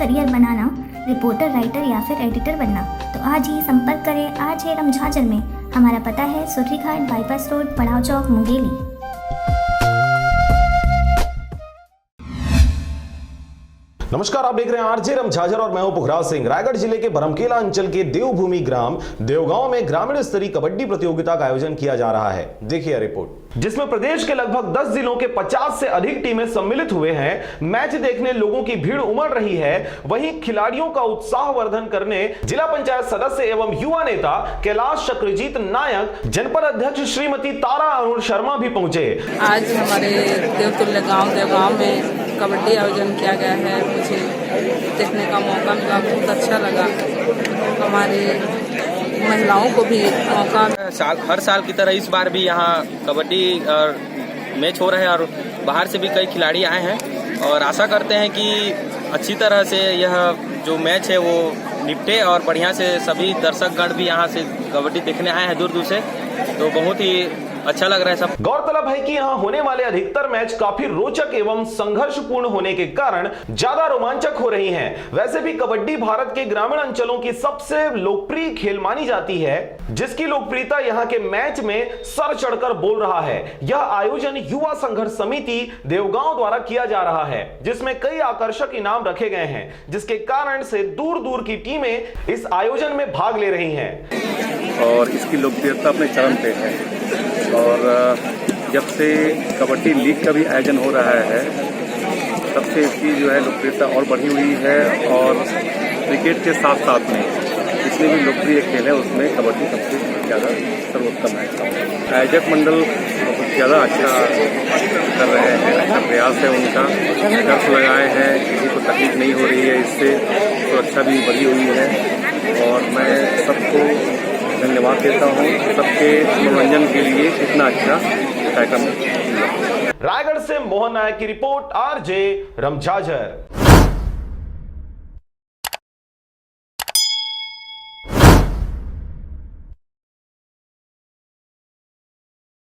Career बनाना, reporter, writer या फिर editor बनना, तो आज ही संपर्क करें आज है रमझाझर में। हमारा पता है सुर्री घाट, बाईपास रोड, पड़ाव चौक, मुंगेली। नमस्कार, आप देख रहे हैं आरजे रमझाझर और मैं हूं पुखराज सिंह। रायगढ़ जिले के बरमकेला अंचल के देवभूमि ग्राम देवगांव में ग्रामीण स्तरीय कबड्डी प्रतियोगिता का आयोजन किया जा रहा है। देखिए रिपोर्ट, जिसमें प्रदेश के लगभग 10 जिलों के 50 से अधिक टीमें सम्मिलित हुए हैं। मैच देखने लोगों की भीड़ उमड़ रही है। वहीं खिलाड़ियों का उत्साहवर्धन करने जिला पंचायत सदस्य एवं युवा नेता कैलाश चक्रजीत नायक, जनपद अध्यक्ष श्रीमती तारा अरुण शर्मा भी पहुंचे। आज हमारे देवतुल्य गांव देवगांव में कबड्डी आयोजन किया गया है। मुझे देखने का मौका मिला, बहुत अच्छा लगा। हमारे महिलाओं को भी मौका हर साल की तरह इस बार भी यहाँ कबड्डी और मैच हो रहे हैं और बाहर से भी कई खिलाड़ी आए हैं और आशा करते हैं कि अच्छी तरह से यह जो मैच है वो निपटे और बढ़िया से सभी दर्शकगण भी यहाँ से कबड्डी देखने आए हैं दूर दूर से, तो बहुत ही अच्छा लग रहा है सब। गौरतलब है कि यहाँ होने वाले अधिकतर मैच काफी रोचक एवं संघर्षपूर्ण होने के कारण ज्यादा रोमांचक हो रही हैं। वैसे भी कबड्डी भारत के ग्रामीण अंचलों की सबसे लोकप्रिय खेल मानी जाती है, जिसकी लोकप्रियता यहाँ के मैच में सर चढ़कर बोल रहा है। यह आयोजन युवा संघर्ष समिति देवगांव द्वारा किया जा रहा है, जिसमें कई आकर्षक इनाम रखे गए हैं, जिसके कारण से दूर दूर की टीमें इस आयोजन में भाग ले रही हैं और इसकी लोकप्रियता अपने चरम पे है। और जब से कबड्डी लीग का भी आयोजन हो रहा है, तब से इसकी जो है लोकप्रियता और बढ़ी हुई है। और क्रिकेट के साथ साथ में जितने भी लोकप्रिय खेल है उसमें कबड्डी सबसे ज़्यादा सर्वोत्तम है। आयोजक मंडल बहुत ज़्यादा अच्छा कर रहे हैं, अच्छा प्रयास है उनका। टर्फ लगाए हैं, किसी को तकलीफ नहीं हो रही है, इससे सुरक्षा भी बढ़ी हुई है। और मैं सबको धन्यवाद देता हूँ, सबके मनोरंजन के लिए इतना अच्छा कार्यक्रम। रायगढ़ से मोहन नायक की रिपोर्ट, आरजे रमझाझर।